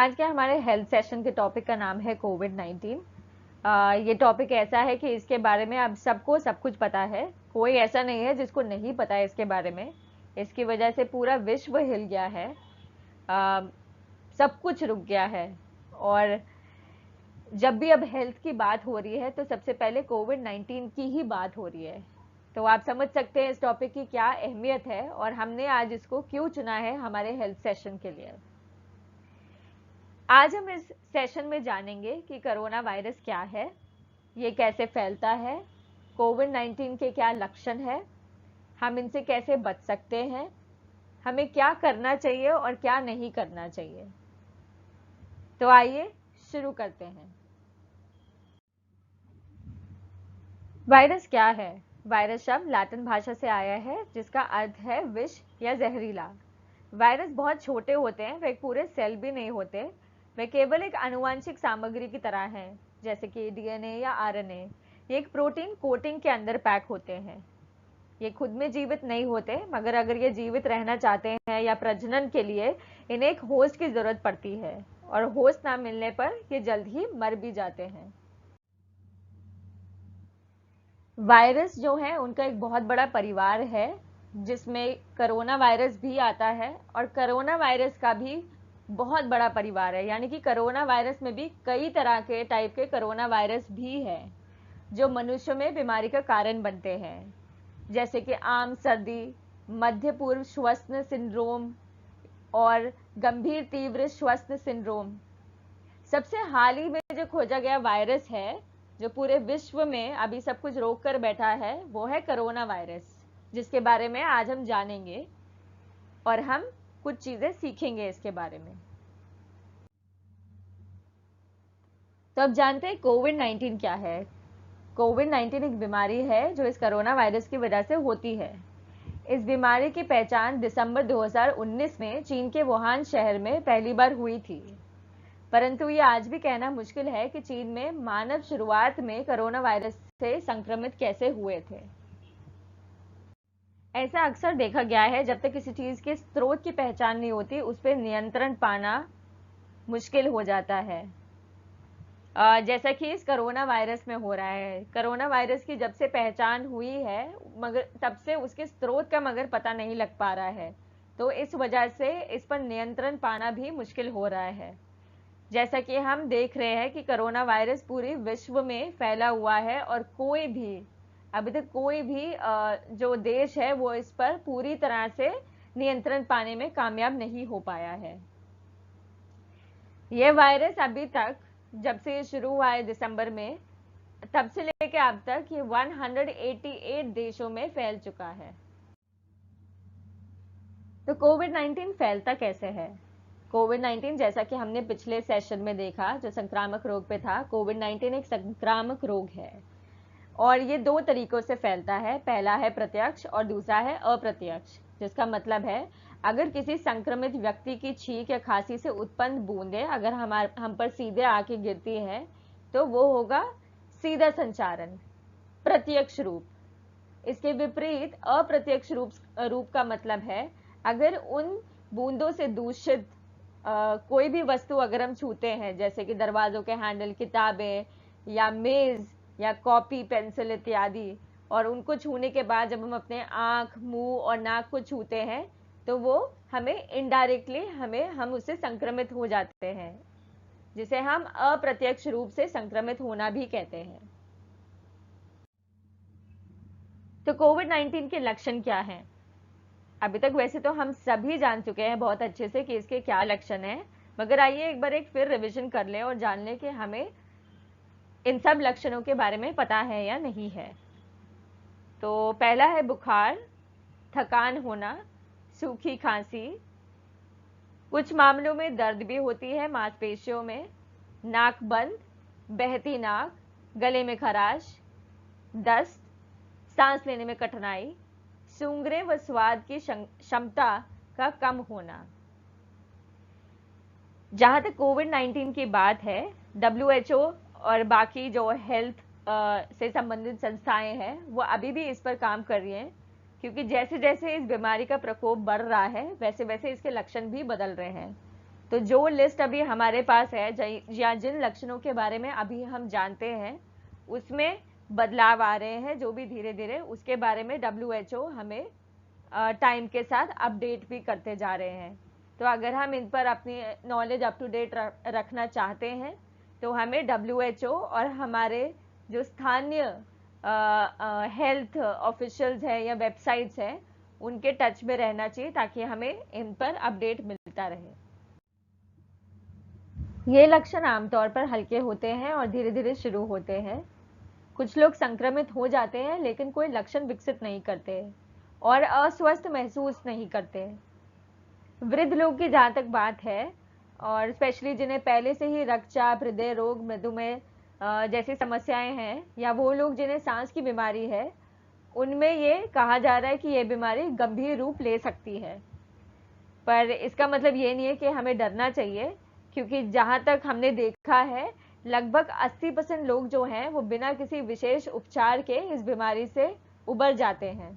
आज के हमारे हेल्थ सेशन के टॉपिक का नाम है कोविड-19। ये टॉपिक ऐसा है कि इसके बारे में अब सबको सब कुछ पता है। कोई ऐसा नहीं है जिसको नहीं पता है इसके बारे में। इसकी वजह से पूरा विश्व हिल गया है। सब कुछ रुक गया है। और जब भी अब हेल्थ की बात हो रही है तो सबसे पहले कोविड-19 की ही बात हो रही है। तो आप समझ सकते हैं इस टॉपिक की क्या अहमियत है और हमने आज इसको क्यों चुना है हमारे हेल्थ सेशन के लिए। आज हम इस सेशन में जानेंगे कि कोरोना वायरस क्या है, ये कैसे फैलता है, कोविड-19 के क्या लक्षण है, हम इनसे कैसे बच सकते हैं, हमें क्या करना चाहिए और क्या नहीं करना चाहिए। तो आइए शुरू करते हैं। वायरस क्या है? वायरस शब्द लैटिन भाषा से आया है जिसका अर्थ है विष या जहरीला। वायरस बहुत छोटे होते हैं, वे पूरे सेल भी नहीं होते। वे केवल एक आनुवंशिक सामग्री की तरह हैं, जैसे कि डीएनए या आरएनए। ये एक प्रोटीन कोटिंग के अंदर पैक होते हैं। ये खुद में जीवित नहीं होते, मगर अगर ये जीवित रहना चाहते हैं या प्रजनन के लिए इन्हें एक होस्ट की जरूरत पड़ती है, और होस्ट ना मिलने पर ये जल्द ही मर भी जाते हैं। वायरस जो है उनका एक बहुत बड़ा परिवार है जिसमें कोरोना वायरस भी आता है, और कोरोना वायरस का भी बहुत बड़ा परिवार है। यानी कि कोरोना वायरस में भी कई तरह के टाइप के कोरोना वायरस भी है जो मनुष्यों में बीमारी का कारण बनते हैं, जैसे कि आम सर्दी, मध्य पूर्व श्वसन सिंड्रोम और गंभीर तीव्र श्वसन सिंड्रोम। सबसे हाल ही में जो खोजा गया वायरस है जो पूरे विश्व में अभी सब कुछ रोक कर बैठा है, वो है कोरोना वायरस, जिसके बारे में आज हम जानेंगे और हम कुछ चीजें सीखेंगे इसके बारे में। तो अब जानते हैं कोविड-19 क्या है। कोविड-19 एक बीमारी है जो इस कोरोना वायरस की वजह से होती है। इस बीमारी की पहचान दिसंबर 2019 में चीन के वुहान शहर में पहली बार हुई थी, परंतु ये आज भी कहना मुश्किल है कि चीन में मानव शुरुआत में कोरोना वायरस से संक्रमित कैसे हुए थे। ऐसा अक्सर देखा गया है, जब तक किसी चीज के स्रोत की पहचान नहीं होती उस पर नियंत्रण पाना मुश्किल हो जाता है। जैसा कि इस कोरोना वायरस में हो रहा है। कोरोना वायरस की जब से पहचान हुई है, मगर तब से उसके स्रोत का मगर पता नहीं लग पा रहा है, तो इस वजह से इस पर नियंत्रण पाना भी मुश्किल हो रहा है। जैसा कि हम देख रहे हैं कि कोरोना वायरस पूरे विश्व में फैला हुआ है और कोई भी अभी तक कोई भी जो देश है वो इस पर पूरी तरह से नियंत्रण पाने में कामयाब नहीं हो पाया है। यह वायरस अभी तक जब से ये शुरू हुआ है दिसंबर में, तब से लेकर अब तक ये 188 देशों में फैल चुका है। तो कोविड-19 फैलता कैसे है? कोविड-19 जैसा कि हमने पिछले सेशन में देखा जो संक्रामक रोग पे था, कोविड-19 एक संक्रामक रोग है और ये दो तरीकों से फैलता है। पहला है प्रत्यक्ष और दूसरा है अप्रत्यक्ष, जिसका मतलब है अगर किसी संक्रमित व्यक्ति की छींक या खांसी से उत्पन्न बूंदें अगर हम पर सीधे आके गिरती हैं तो वो होगा सीधा संचारण, प्रत्यक्ष रूप। इसके विपरीत अप्रत्यक्ष रूप का मतलब है अगर उन बूंदों से दूषित कोई भी वस्तु अगर हम छूते हैं, जैसे कि दरवाजों के हैंडल, किताबें या मेज या कॉपी पेंसिल इत्यादि, और उनको छूने के बाद जब हम अपने आंख, मुंह और नाक को छूते हैं तो वो हमें इनडायरेक्टली हम उससे संक्रमित हो जाते हैं, जिसे हम अप्रत्यक्ष रूप से संक्रमित होना भी कहते हैं। तो कोविड-19 के लक्षण क्या हैं? अभी तक वैसे तो हम सभी जान चुके हैं बहुत अच्छे से कि इसके क्या लक्षण हैं, मगर आइए एक बार फिर रिवीजन कर लें और जान लें कि हमें इन सब लक्षणों के बारे में पता है या नहीं है। तो पहला है बुखार, थकान होना, सूखी खांसी, कुछ मामलों में दर्द भी होती है मांसपेशियों में, नाक बंद, बहती नाक, गले में खराश, दस्त, सांस लेने में कठिनाई, सूंघने व स्वाद की क्षमता का कम होना। जहां तक कोविड-19 की बात है, WHO और बाकी जो हेल्थ से संबंधित संस्थाएं हैं वो अभी भी इस पर काम कर रही हैं, क्योंकि जैसे जैसे इस बीमारी का प्रकोप बढ़ रहा है वैसे वैसे इसके लक्षण भी बदल रहे हैं। तो जो लिस्ट अभी हमारे पास है या जिन लक्षणों के बारे में अभी हम जानते हैं उसमें बदलाव आ रहे हैं, जो भी धीरे धीरे, उसके बारे में WHO हमें टाइम के साथ अपडेट भी करते जा रहे हैं। तो अगर हम इन पर अपनी नॉलेज अप टू डेट रखना चाहते हैं तो हमें WHO और हमारे जो स्थानीय हेल्थ ऑफिशियल्स हैं या वेबसाइट्स हैं उनके टच में रहना चाहिए, ताकि हमें इन पर अपडेट मिलता रहे। ये लक्षण आमतौर पर हल्के होते हैं और धीरे धीरे शुरू होते हैं। कुछ लोग संक्रमित हो जाते हैं लेकिन कोई लक्षण विकसित नहीं करते और अस्वस्थ महसूस नहीं करते। वृद्ध लोग की जहाँ तक बात है, और स्पेशली जिन्हें पहले से ही रक्तचाप, हृदय रोग, मधुमेह जैसी समस्याएं हैं, या वो लोग जिन्हें सांस की बीमारी है, उनमें ये कहा जा रहा है कि ये बीमारी गंभीर रूप ले सकती है। पर इसका मतलब ये नहीं है कि हमें डरना चाहिए, क्योंकि जहाँ तक हमने देखा है लगभग 80% लोग जो हैं वो बिना किसी विशेष उपचार के इस बीमारी से उबर जाते हैं।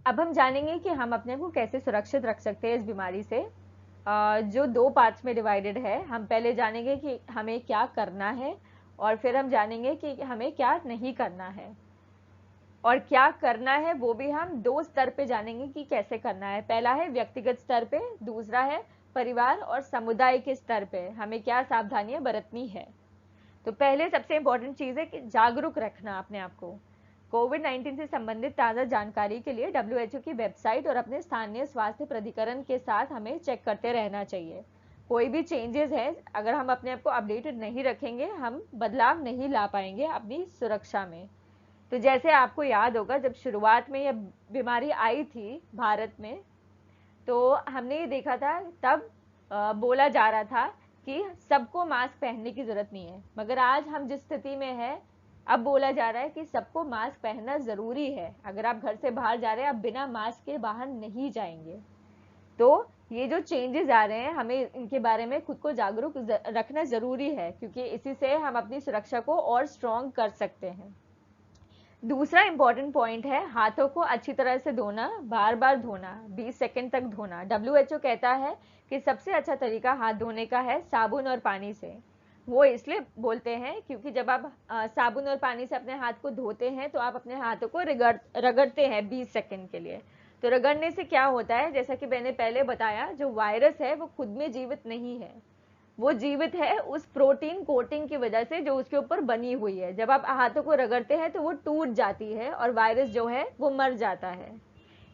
अब हम जानेंगे कि हम अपने को कैसे सुरक्षित रख सकते हैं इस बीमारी से, जो 2 पार्ट्स में डिवाइडेड है। हम पहले जानेंगे कि हमें क्या करना है और फिर हम जानेंगे कि हमें क्या नहीं करना है। और क्या करना है वो भी हम 2 स्तर पे जानेंगे कि कैसे करना है। पहला है व्यक्तिगत स्तर पे, दूसरा है परिवार और समुदाय के स्तर पे हमें क्या सावधानियां बरतनी है। तो पहले सबसे इंपॉर्टेंट चीज है कि जागरूक रखना अपने आप को। कोविड-19 से संबंधित ताज़ा जानकारी के लिए WHO की वेबसाइट और अपने स्थानीय स्वास्थ्य प्राधिकरण के साथ हमें चेक करते रहना चाहिए। कोई भी चेंजेस है, अगर हम अपने आप को अपडेटेड नहीं रखेंगे, हम बदलाव नहीं ला पाएंगे अपनी सुरक्षा में। तो जैसे आपको याद होगा, जब शुरुआत में यह बीमारी आई थी भारत में, तो हमने ये देखा था, तब बोला जा रहा था कि सबको मास्क पहनने की जरूरत नहीं है, मगर आज हम जिस स्थिति में है, अब बोला जा रहा है कि सबको मास्क पहनना जरूरी है। अगर आप घर से बाहर जा रहे हैं, आप बिना मास्क के बाहर नहीं जाएंगे। तो ये जो चेंजेस आ रहे हैं, हमें इनके बारे में खुद को जागरूक रखना जरूरी है, क्योंकि इसी से हम अपनी सुरक्षा को और स्ट्रॉन्ग कर सकते हैं। दूसरा इंपॉर्टेंट पॉइंट है हाथों को अच्छी तरह से धोना, बार बार धोना, 20 सेकंड तक धोना। WHO कहता है कि सबसे अच्छा तरीका हाथ धोने का है साबुन और पानी से। वो इसलिए बोलते हैं क्योंकि जब आप साबुन और पानी से अपने हाथ को धोते हैं तो आप अपने हाथों को रगड़ते हैं 20 सेकंड के लिए। तो रगड़ने से क्या होता है, जैसा कि मैंने पहले बताया, जो वायरस है वो खुद में जीवित नहीं है, वो जीवित है उस प्रोटीन कोटिंग की वजह से जो उसके ऊपर बनी हुई है। जब आप हाथों को रगड़ते हैं तो वो टूट जाती है और वायरस जो है वो मर जाता है।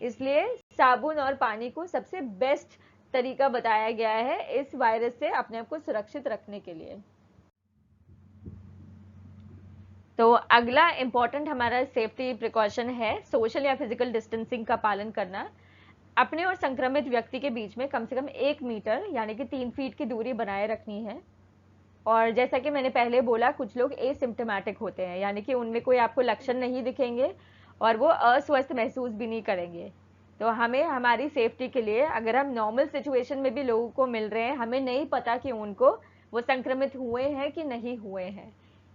इसलिए साबुन और पानी को सबसे बेस्ट तरीका बताया गया है इस वायरस से अपने आप को सुरक्षित रखने के लिए। तो अगला इंपॉर्टेंट हमारा सेफ्टी प्रिकॉशन है सोशल या फिजिकल डिस्टेंसिंग का पालन करना। अपने और संक्रमित व्यक्ति के बीच में कम से कम 1 मीटर यानी कि 3 फीट की दूरी बनाए रखनी है। और जैसा कि मैंने पहले बोला, कुछ लोग एसिम्प्टोमेटिक होते हैं, यानी कि उनमें कोई आपको लक्षण नहीं दिखेंगे और वो अस्वस्थ महसूस भी नहीं करेंगे। तो हमें हमारी सेफ्टी के लिए, अगर हम नॉर्मल सिचुएशन में भी लोगों को मिल रहे हैं, हमें नहीं पता कि उनको वो संक्रमित हुए हैं कि नहीं हुए हैं,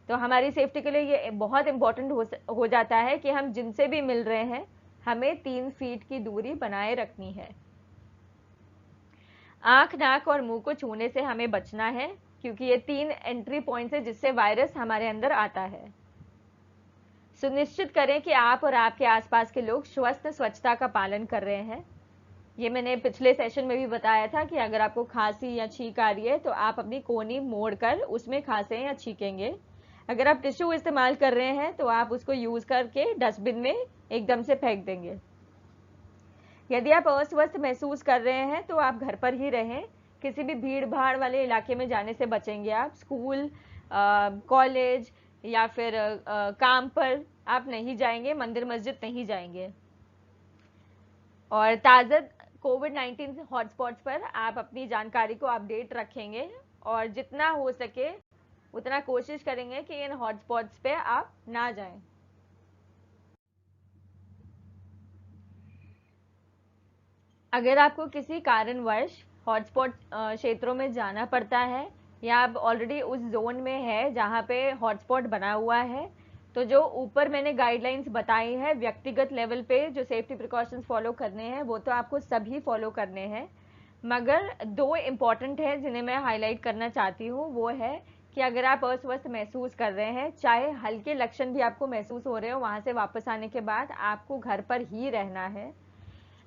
तो हमारी सेफ्टी के लिए ये बहुत इंपॉर्टेंट हो जाता है कि हम जिनसे भी मिल रहे हैं हमें 3 फीट की दूरी बनाए रखनी है। आंख, नाक और मुंह को छूने से हमें बचना है, क्योंकि ये 3 एंट्री पॉइंट्स है जिससे वायरस हमारे अंदर आता है। सुनिश्चित करें कि आप और आपके आसपास के लोग स्वस्थ स्वच्छता का पालन कर रहे हैं। ये मैंने पिछले सेशन में भी बताया था कि अगर आपको खांसी या छींक आ रही है तो आप अपनी कोहनी मोड़कर उसमें खांसें या छींकेंगे। अगर आप टिश्यू इस्तेमाल कर रहे हैं तो आप उसको यूज करके डस्टबिन में एकदम से फेंक देंगे। यदि आप अस्वस्थ महसूस कर रहे हैं तो आप घर पर ही रहें। किसी भी भीड़ भाड़ वाले इलाके में जाने से बचेंगे आप। स्कूल, कॉलेज या फिर काम पर आप नहीं जाएंगे, मंदिर मस्जिद नहीं जाएंगे। और ताज़ा कोविड-19 हॉटस्पॉट्स पर आप अपनी जानकारी को अपडेट रखेंगे और जितना हो सके उतना कोशिश करेंगे कि इन हॉटस्पॉट्स पे आप ना जाएं। अगर आपको किसी कारणवश हॉटस्पॉट क्षेत्रों में जाना पड़ता है या आप ऑलरेडी उस जोन में है जहाँ पे हॉटस्पॉट बना हुआ है, तो जो ऊपर मैंने गाइडलाइंस बताई है व्यक्तिगत लेवल पे जो सेफ्टी प्रिकॉशंस फॉलो करने हैं वो तो आपको सभी फॉलो करने हैं, मगर दो इम्पॉर्टेंट है जिन्हें मैं हाईलाइट करना चाहती हूँ। वो है कि अगर आप अस्वस्थ महसूस कर रहे हैं, चाहे हल्के लक्षण भी आपको महसूस हो रहे हो, वहाँ से वापस आने के बाद आपको घर पर ही रहना है,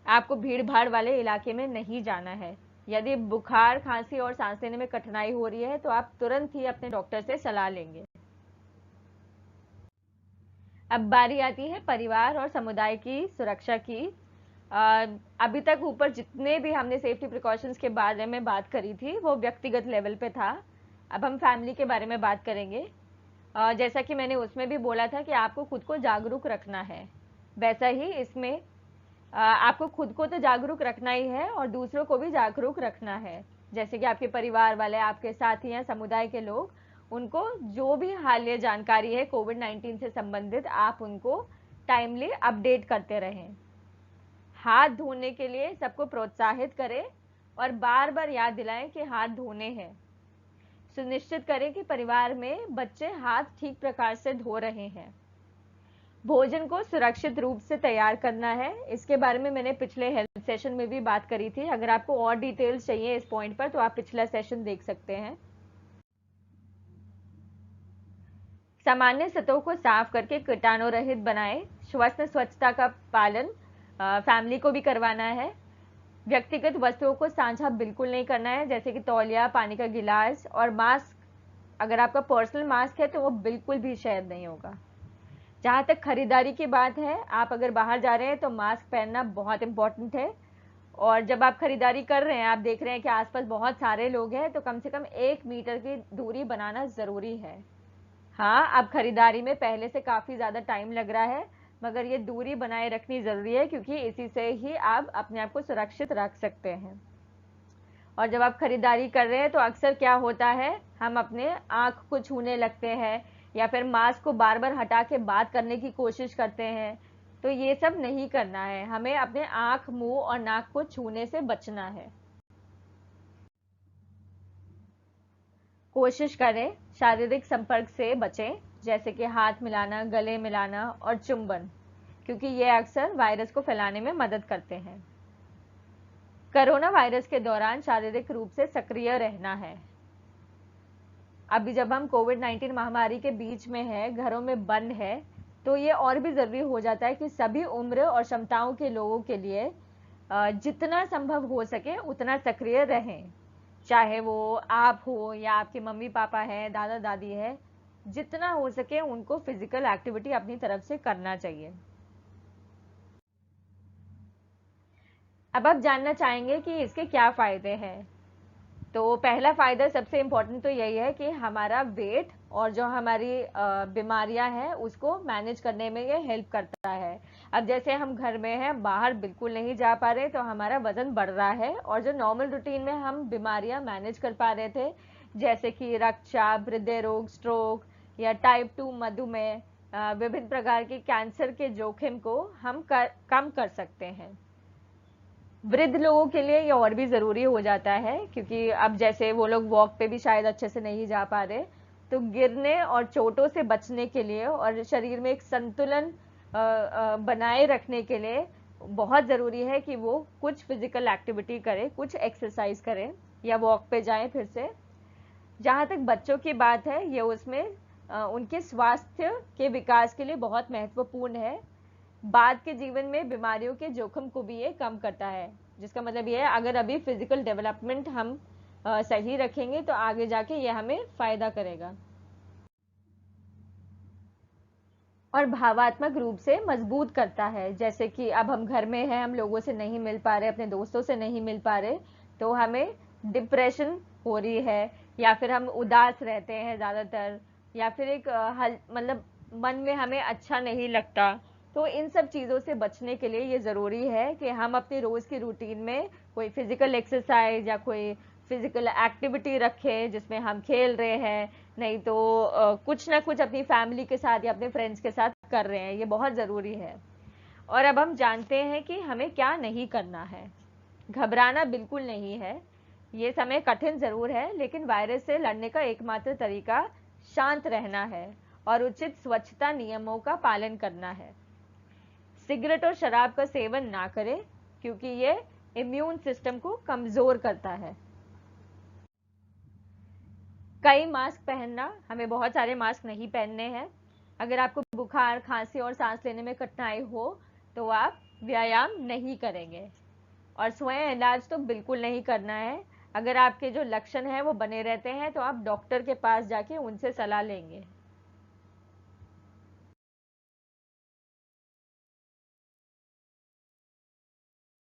आपको भीड़ भाड़ वाले इलाके में नहीं जाना है। यदि बुखार, खांसी और सांस लेने में कठिनाई हो रही है तो आप तुरंत ही अपने डॉक्टर से सलाह लेंगे। अब बारी आती है परिवार और समुदाय की सुरक्षा की। अभी तक ऊपर जितने भी हमने सेफ्टी प्रिकॉशंस के बारे में बात करी थी वो व्यक्तिगत लेवल पे था। अब हम फैमिली के बारे में बात करेंगे। जैसा कि मैंने उसमें भी बोला था कि आपको खुद को जागरूक रखना है, वैसा ही इसमें आपको खुद को तो जागरूक रखना ही है और दूसरों को भी जागरूक रखना है। जैसे कि आपके परिवार वाले, आपके साथी हैं, समुदाय के लोग, उनको जो भी हालिया जानकारी है कोविड-19 से संबंधित, आप उनको टाइमली अपडेट करते रहें। हाथ धोने के लिए सबको प्रोत्साहित करें और बार बार याद दिलाएं कि हाथ धोने हैं। सुनिश्चित करें कि परिवार में बच्चे हाथ ठीक प्रकार से धो रहे हैं। भोजन को सुरक्षित रूप से तैयार करना है, इसके बारे में मैंने पिछले हेल्थ सेशन में भी बात करी थी। अगर आपको और डिटेल्स चाहिए इस पॉइंट पर तो आप पिछला सेशन देख सकते हैं। सामान्य सतहों को साफ करके कीटाणु रहित बनाएं। स्वच्छता का पालन फैमिली को भी करवाना है। व्यक्तिगत वस्तुओं को साझा बिल्कुल नहीं करना है, जैसे कि तौलिया, पानी का गिलास और मास्क। अगर आपका पर्सनल मास्क है तो वो बिल्कुल भी शेयर नहीं होगा। जहाँ तक खरीदारी की बात है, आप अगर बाहर जा रहे हैं तो मास्क पहनना बहुत इंपॉर्टेंट है। और जब आप खरीदारी कर रहे हैं, आप देख रहे हैं कि आसपास बहुत सारे लोग हैं, तो कम से कम 1 मीटर की दूरी बनाना ज़रूरी है। हाँ, अब खरीदारी में पहले से काफ़ी ज़्यादा टाइम लग रहा है, मगर ये दूरी बनाए रखनी ज़रूरी है क्योंकि इसी से ही आप अपने आप को सुरक्षित रख सकते हैं। और जब आप खरीदारी कर रहे हैं तो अक्सर क्या होता है, हम अपने आँख को छूने लगते हैं या फिर मास्क को बार बार हटा के बात करने की कोशिश करते हैं। तो ये सब नहीं करना है, हमें अपने आँख, मुंह और नाक को छूने से बचना है। कोशिश करें शारीरिक संपर्क से बचें, जैसे कि हाथ मिलाना, गले मिलाना और चुंबन, क्योंकि ये अक्सर वायरस को फैलाने में मदद करते हैं। कोरोना वायरस के दौरान शारीरिक रूप से सक्रिय रहना है। अभी जब हम कोविड-19 महामारी के बीच में है, घरों में बंद है, तो ये और भी ज़रूरी हो जाता है कि सभी उम्र और क्षमताओं के लोगों के लिए जितना संभव हो सके उतना सक्रिय रहें। चाहे वो आप हो या आपके मम्मी पापा है, दादा दादी है, जितना हो सके उनको फिजिकल एक्टिविटी अपनी तरफ से करना चाहिए। अब आप जानना चाहेंगे कि इसके क्या फ़ायदे हैं। तो पहला फ़ायदा सबसे इम्पोर्टेंट तो यही है कि हमारा वेट और जो हमारी बीमारियां हैं उसको मैनेज करने में ये हेल्प करता है। अब जैसे हम घर में हैं, बाहर बिल्कुल नहीं जा पा रहे, तो हमारा वज़न बढ़ रहा है और जो नॉर्मल रूटीन में हम बीमारियां मैनेज कर पा रहे थे, जैसे कि रक्तचाप, हृदय रोग, स्ट्रोक या टाइप 2 मधुमेह, विभिन्न प्रकार के कैंसर के जोखिम को हम कम कर सकते हैं। वृद्ध लोगों के लिए ये और भी ज़रूरी हो जाता है क्योंकि अब जैसे वो लोग वॉक पे भी शायद अच्छे से नहीं जा पा रहे, तो गिरने और चोटों से बचने के लिए और शरीर में एक संतुलन बनाए रखने के लिए बहुत ज़रूरी है कि वो कुछ फिजिकल एक्टिविटी करें, कुछ एक्सरसाइज करें या वॉक पे जाएं फिर से। जहाँ तक बच्चों की बात है, ये उसमें उनके स्वास्थ्य के विकास के लिए बहुत महत्वपूर्ण है। बाद के जीवन में बीमारियों के जोखिम को भी ये कम करता है, जिसका मतलब ये है अगर अभी फिजिकल डेवलपमेंट हम सही रखेंगे तो आगे जाके ये हमें फायदा करेगा। और भावात्मक रूप से मजबूत करता है, जैसे कि अब हम घर में हैं, हम लोगों से नहीं मिल पा रहे, अपने दोस्तों से नहीं मिल पा रहे, तो हमें डिप्रेशन हो रही है या फिर हम उदास रहते हैं ज़्यादातर, या फिर एक मतलब मन में हमें अच्छा नहीं लगता। तो इन सब चीज़ों से बचने के लिए ये ज़रूरी है कि हम अपनी रोज़ की रूटीन में कोई फिजिकल एक्सरसाइज या कोई फिजिकल एक्टिविटी रखें जिसमें हम खेल रहे हैं, नहीं तो कुछ ना कुछ अपनी फैमिली के साथ या अपने फ्रेंड्स के साथ कर रहे हैं, ये बहुत ज़रूरी है। और अब हम जानते हैं कि हमें क्या नहीं करना है। घबराना बिल्कुल नहीं है, ये समय कठिन ज़रूर है, लेकिन वायरस से लड़ने का एकमात्र तरीका शांत रहना है और उचित स्वच्छता नियमों का पालन करना है। सिगरेट और शराब का सेवन ना करें क्योंकि ये इम्यून सिस्टम को कमजोर करता है। कई मास्क पहनना, हमें बहुत सारे मास्क नहीं पहनने हैं। अगर आपको बुखार, खांसी और सांस लेने में कठिनाई हो तो आप व्यायाम नहीं करेंगे। और स्वयं इलाज तो बिल्कुल नहीं करना है। अगर आपके जो लक्षण हैं वो बने रहते हैं तो आप डॉक्टर के पास जाके उनसे सलाह लेंगे।